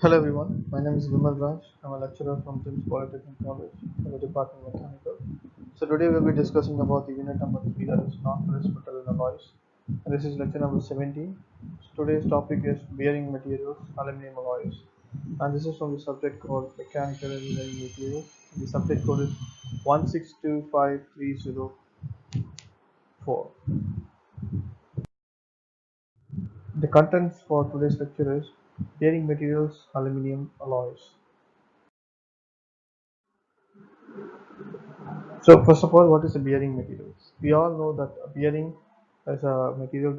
Hello everyone, my name is Vimal Raj. I'm a lecturer from Jim's Polytechnic College in the Department of Mechanical. So today we'll be discussing about the unit number 3, that is non-ferrous metal alloys. And this is lecture number 17. So today's topic is bearing materials, aluminum alloys. And this is from the subject called Mechanical Engineering Materials. The subject code is 1625304. The contents for today's lecture is bearing materials, aluminum alloys. So first of all, what is a bearing material? We all know that a bearing is a material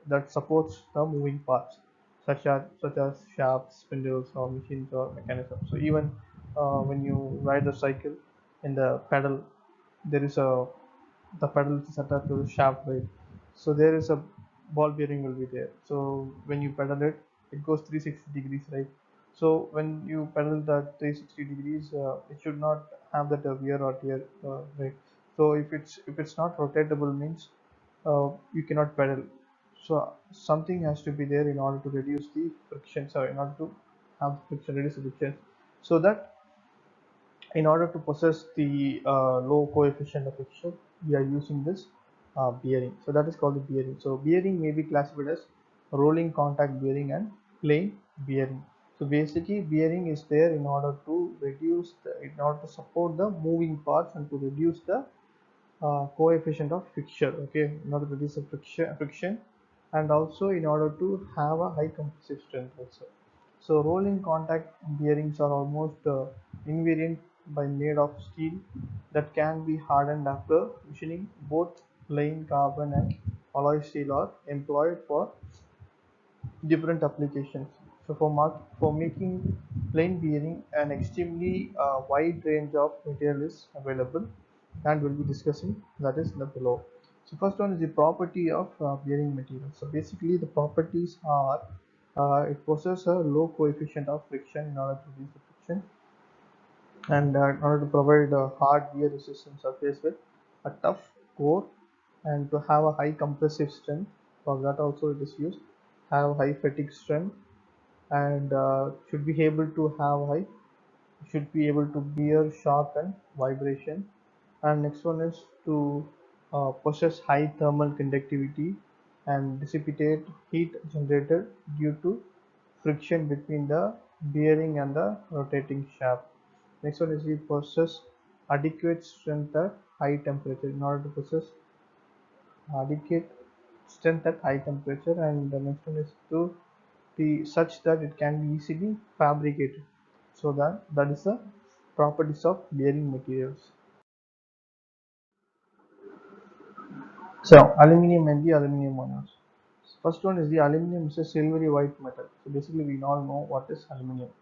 that supports the moving parts, such as shafts, spindles, or machines or mechanisms. So even when you ride a cycle, in the pedal, there is a the pedal is attached to the shaft, right? So there is a ball bearing will be there. So when you pedal it, it goes 360 degrees, right? So when you pedal that 360 degrees, it should not have that wear or tear, right? So if it's not rotatable, means you cannot pedal. So something has to be there in order to reduce the friction, so in order to have friction, reduce the friction, so that in order to possess the low coefficient of friction, we are using this bearing. So that is called the bearing. So bearing may be classified as rolling contact bearing and plain bearing. So basically bearing is there in order to in order to support the moving parts and to reduce the coefficient of friction, okay, in order to reduce the friction, and also in order to have a high compressive strength also. So rolling contact bearings are almost invariant by made of steel that can be hardened after machining. Both plain carbon and alloy steel are employed for different applications. So for making plain bearing, an extremely wide range of material is available, and we'll be discussing that is the below. So first one is the property of bearing material. So basically the properties are it possesses a low coefficient of friction in order to reduce the friction, and in order to provide a hard wear resistant surface with a tough core, and to have a high compressive strength. For that also it is used. Have high fatigue strength, and should be able to bear shock and vibration. And next one is to possess high thermal conductivity and dissipate heat generated due to friction between the bearing and the rotating shaft. Next one is we possess adequate strength at high temperature. In order to possess adequate strength at high temperature, and the next one is to be such that it can be easily fabricated. So that is the properties of bearing materials. So aluminum and the aluminum monols. First one is the aluminum is a silvery white metal. So basically we all know what is aluminum.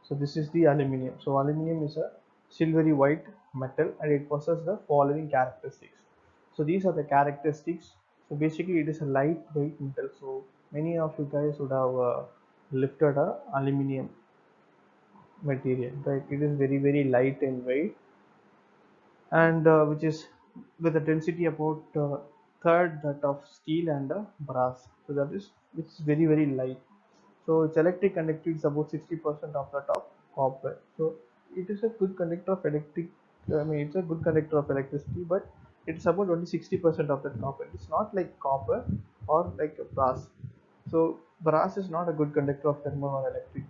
So this is the aluminum. So aluminum is a silvery white metal and it possesses the following characteristics. So these are the characteristics. So basically it is a lightweight metal. So many of you guys would have lifted a aluminum material, right? It is very light in weight, and which is with a density about third that of steel and brass. So that is which is very light. So its electric conductivity is about 60% of that of copper. So it is a good conductor of electric. I mean, it's a good conductor of electricity, but it's about only 60% of that copper. It's not like copper or like brass. So brass is not a good conductor of thermal or electric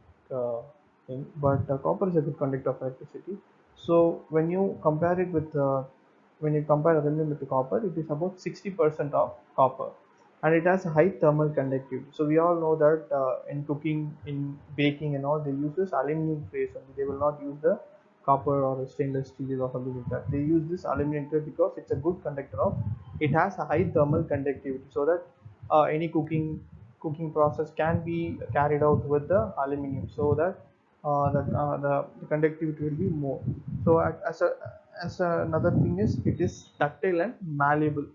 thing, but copper is a good conductor of electricity. So when you compare aluminum with the copper, it is about 60% of copper, and it has a high thermal conductivity. So we all know that in cooking, in baking, and all, they use this aluminum trays only. They will not use the copper or stainless steel or something like that. They use this aluminum tray because it's a good conductor of. It has a high thermal conductivity, so that any cooking process can be carried out with the aluminum, so that the conductivity will be more. So another thing is it is ductile and malleable.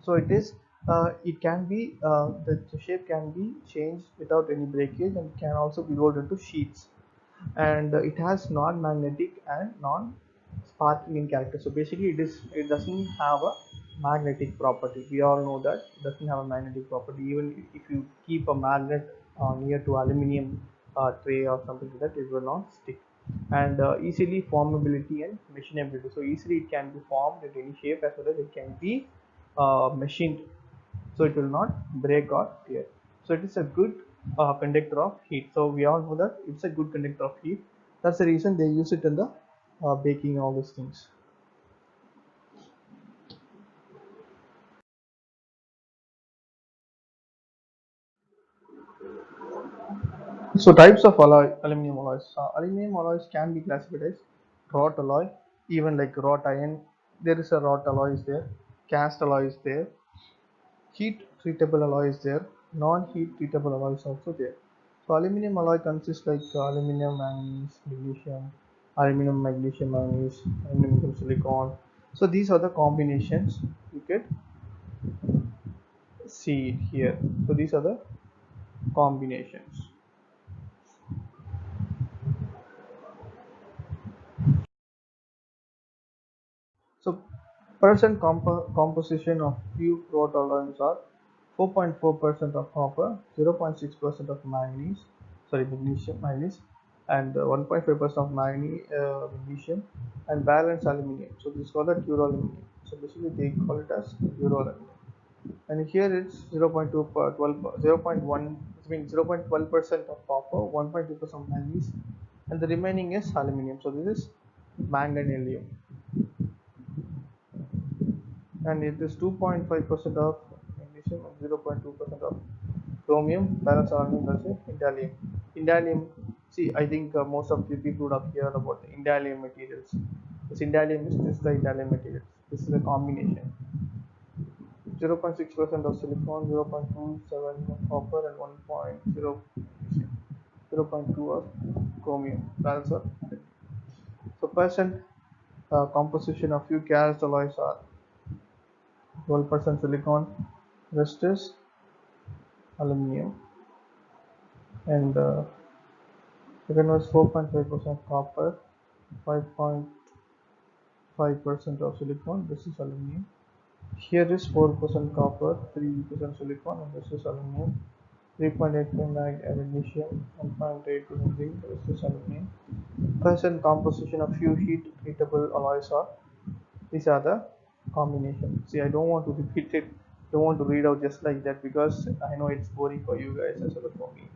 So it can be the shape can be changed without any breakage, and can also be rolled into sheets. And it has non-magnetic and non-sparking in character. So basically it doesn't have a magnetic property. We all know that it doesn't have a magnetic property. Even if you keep a magnet near to aluminum tray or something like that, it will not stick. And easily formability and machinability. So easily it can be formed in any shape, as well as it can be machined, so it will not break or tear. So it is a good conductor of heat. So we all know that it's a good conductor of heat. That's the reason they use it in the baking, all these things. So types of aluminum alloys. Aluminum alloys can be classified as wrought alloy, even like wrought iron. There is a wrought alloy is there, cast alloy is there, heat treatable alloy is there, non-heat treatable alloy is also there. So aluminum alloy consists like aluminum manganese, magnesium, aluminum magnesium manganese, aluminum silicon. So these are the combinations you can see here. So these are the combinations. So percent composition of few flow tolerance are 4.4% of copper, 0.6% of manganese, sorry magnesium, manganese, and 1.5% of manganese, magnesium, and balance aluminium. So this is called the duraluminum. So basically they call it as duraluminum. And here it's 0.2 per 12, 0.1, I mean 0.12% of copper, 1.2% of manganese, and the remaining is aluminium. So this is manganelium, and it is 2.5% of magnesium and 0.2% of chromium. Balance aluminum is indium. Indium, see, I think most of the people would have heard about the indium materials. This indium is this the indium material. This is a combination. 0.6% of silicon, 0.27 of copper, and 1.0 magnesium. 0.2 of chromium. Balance of so percent composition of few cast alloys are 12% silicon, rest is aluminum, and second was 4.5% copper, 5.5% of silicon, this is aluminum. Here is 4% copper, 3% silicon, and this is aluminum. 3.8% magnesium, 1.8% zinc, this is aluminum. Percent composition of few heat treatable alloys are, these are the combination. See, I don't want to repeat it, don't want to read out just like that, because I know it's boring for you guys as well as for me.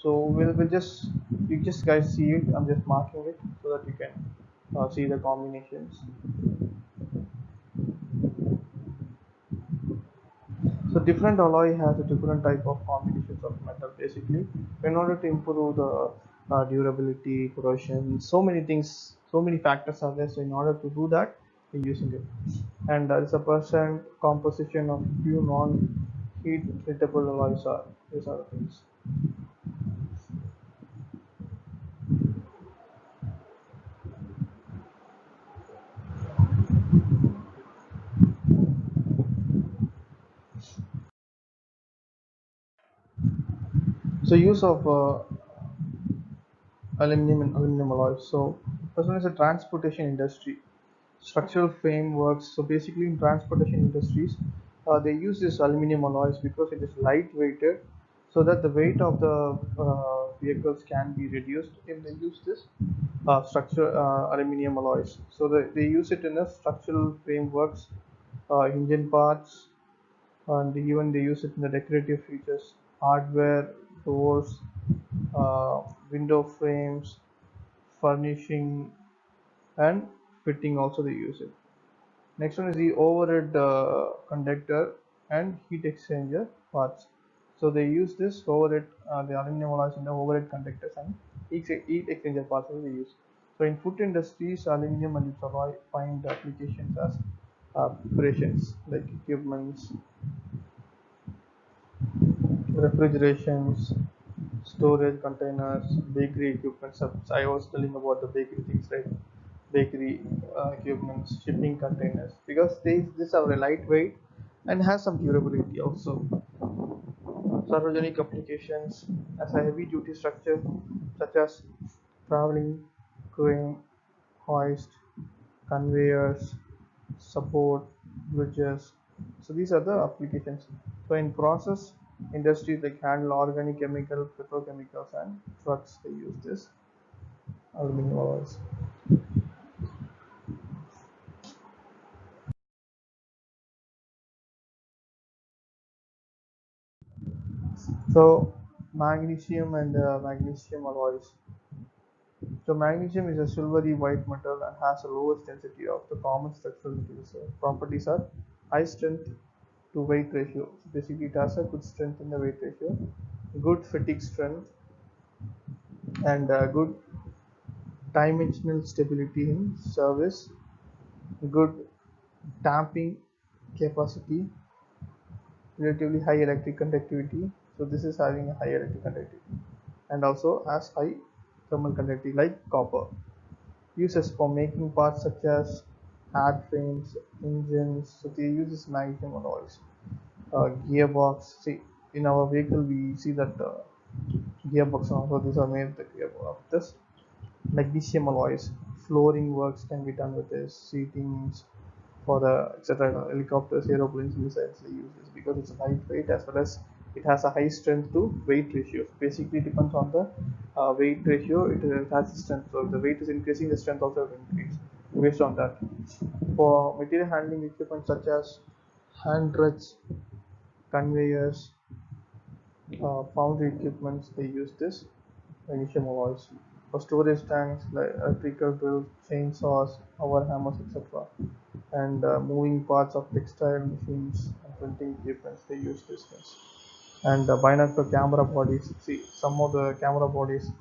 So we'll just, you just guys see it, I'm just marking it so that you can see the combinations. So different alloy has a different type of combinations of metal basically, in order to improve the durability, corrosion, so many things, so many factors are there. So in order to do that, we're using it. And there is a percent composition of few non-heat treatable alloys are, these are the things. So use of aluminum and aluminum alloys. So first one is the transportation industry, structural frameworks. So basically in transportation industries, they use this aluminum alloys because it is lightweighted, so that the weight of the vehicles can be reduced if they use this structure aluminum alloys. So they use it in the structural frameworks, engine parts, and even they use it in the decorative features, hardware, doors, window frames, furnishing, and fitting also they use it. Next one is the overhead conductor and heat exchanger parts. So they use this overhead, the aluminum alloys in the overhead conductors and heat exchanger parts they use. So in food industries, aluminum and its alloy find applications as preparations like equipments, refrigerations, storage containers, bakery equipment. So I was telling about the bakery things, right? Bakery equipments, shipping containers, because these are lightweight and has some durability also. Sargonic applications as a heavy duty structure such as traveling crane, hoist, conveyors, support, bridges. So these are the applications. So in process Industries like handle organic chemical, petrochemicals, and trucks, they use this aluminum alloys. So magnesium and magnesium alloys. So magnesium is a silvery white metal and has the lowest density of the common structural materials. So properties are high strength to weight ratio. So basically, it has a good strength in the weight ratio, good fatigue strength, and good dimensional stability in service, good damping capacity, relatively high electric conductivity. So this is having a high electric conductivity, and also has high thermal conductivity like copper. Uses for making parts such as airframes, engines. So they use this magnesium alloys. Gearbox. See, in our vehicle we see that gearbox also these are made with the gearbox of this magnesium alloys. Flooring works can be done with this. Seatings for the etc. Helicopters, aeroplanes, missiles, they use this because it's lightweight as well as it has a high strength to weight ratio. Basically, it depends on the weight ratio. It has strength. So if the weight is increasing, the strength also will increase based on that. For material handling equipment such as hand dredge, conveyors, foundry equipments, they use this magnesium alloys. For storage tanks like electrical drills, chainsaws, power hammers, etc. And moving parts of textile machines and printing equipment, they use this things. And binocular camera bodies. See, some of the camera bodies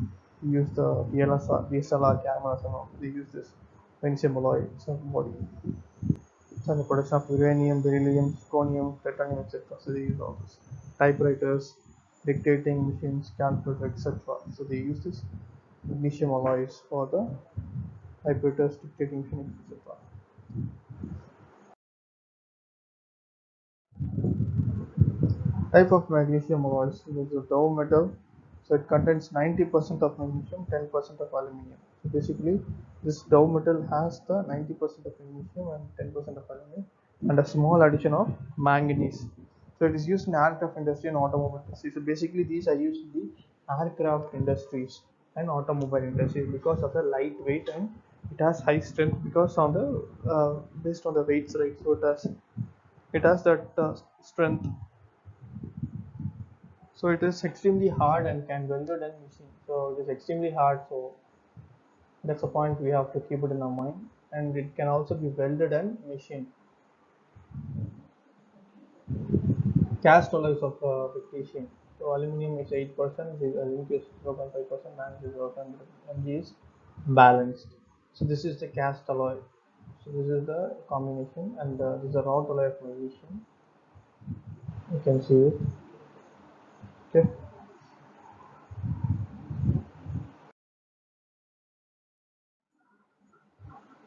use the DSLR cameras and all. They use this magnesium alloy body. And the production of uranium, beryllium, zirconium, titanium, etc. So they use all this. Typewriters, dictating machines, calculator, etc. So they use this magnesium alloys for the typewriters, dictating machines, etc. Type of magnesium alloys. It is a Dow metal, so it contains 90% of magnesium, 10% of aluminium. So basically, this Dow metal has the 90% of magnesium and 10% of aluminium, and a small addition of manganese. So it is used in aircraft industry and automobile industry. So basically, these are used in the aircraft industries and automobile industry because of the lightweight and it has high strength because on the based on the weights, right? So it has that strength, so it is extremely hard and can welded and machine. So it is extremely hard. So that's a point we have to keep it in our mind. And it can also be welded and machined. Cast alloys of magnesium. So aluminum is 8%, zinc is 0.5%, manganese is 0.5 mg is balanced. So this is the cast alloy. So this is the combination, and this is the wrought alloy of magnesium. You can see it. Okay.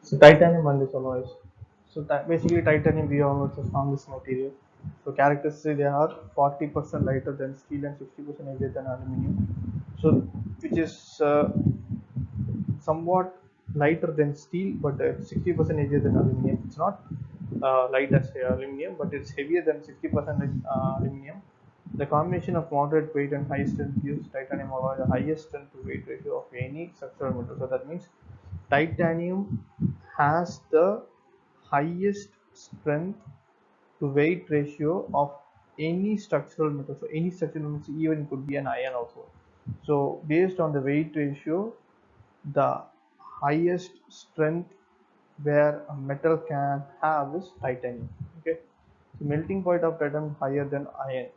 So titanium and its alloys. So basically titanium we all know it's the strongest material. So characteristics, they are 40% lighter than steel and 60% heavier than aluminum. So which is somewhat lighter than steel, but 60% heavier than aluminum. It's not light as aluminum, but it's heavier than 60% like aluminum. The combination of moderate weight and high strength gives titanium alloy the highest strength to weight ratio of any structural metal. So that means titanium has the highest strength to weight ratio of any structural metal. So any structural metal, even it could be an iron also. So based on the weight ratio, the highest strength where a metal can have is titanium. Okay, so melting point of titanium higher than iron.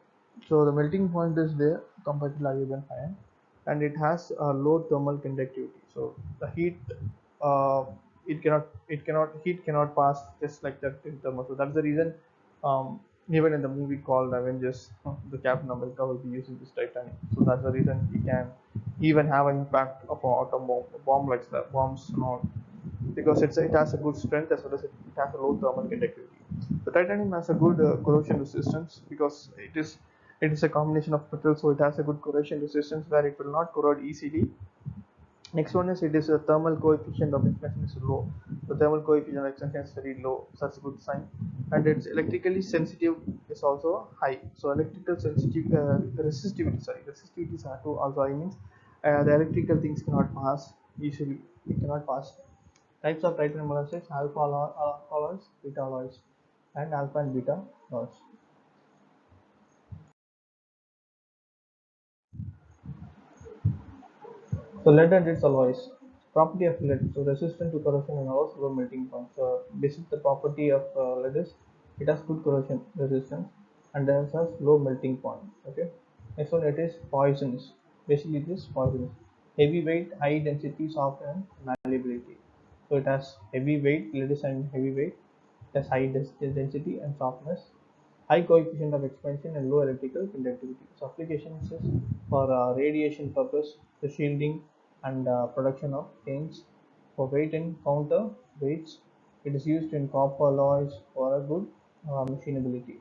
So the melting point is there comparatively higher than iron, and it has a low thermal conductivity. So the heat, uh, it cannot heat cannot pass just like that in thermal. So that's the reason. Even in the movie called Avengers, the Captain America will be using this titanium. So that's the reason he can even have an impact of an atom bomb, a bomb like that, bombs and all, because it has a good strength as well as it has a low thermal conductivity. The titanium has a good corrosion resistance because it is a combination of metals, so it has a good corrosion resistance where it will not corrode easily. Next one is it is a thermal coefficient of expansion is low. The thermal coefficient of expansion is very low. So that's a good sign. and its electrically sensitive is also high. So electrical sensitive resistivity are too also high, means the electrical things cannot pass easily. It cannot pass. Types of titanium alloys: alpha alloys, beta alloys, and alpha and beta alloys. So lead and its alloys. Property of lead: so resistant to corrosion and allows low melting point. So this is the property of lead is it has good corrosion resistance and it has low melting point. Okay. Next one, it is poisonous. Basically it is poisonous. Heavy weight, high density, soft and malleability. So it has heavy weight, lead is and heavy weight. It has high density and softness, high coefficient of expansion and low electrical conductivity. So applications is for radiation purpose, the shielding and production of chains. For weight and counter weights, it is used in copper alloys for a good machinability.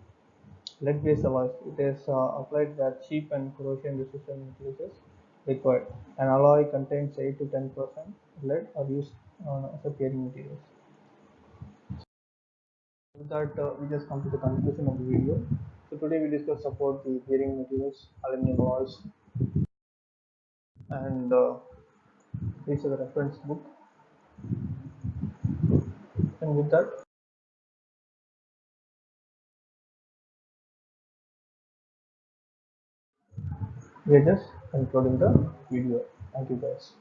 Lead-based alloys, it is applied where cheap and corrosion resistant materials is required. An alloy contains 8 to 10% lead are used as a pairing materials. With that, we just come to the conclusion of the video. So today we discussed about the bearing materials, aluminum alloys, and these are the reference book. And with that, we are just concluding the video. Thank you guys.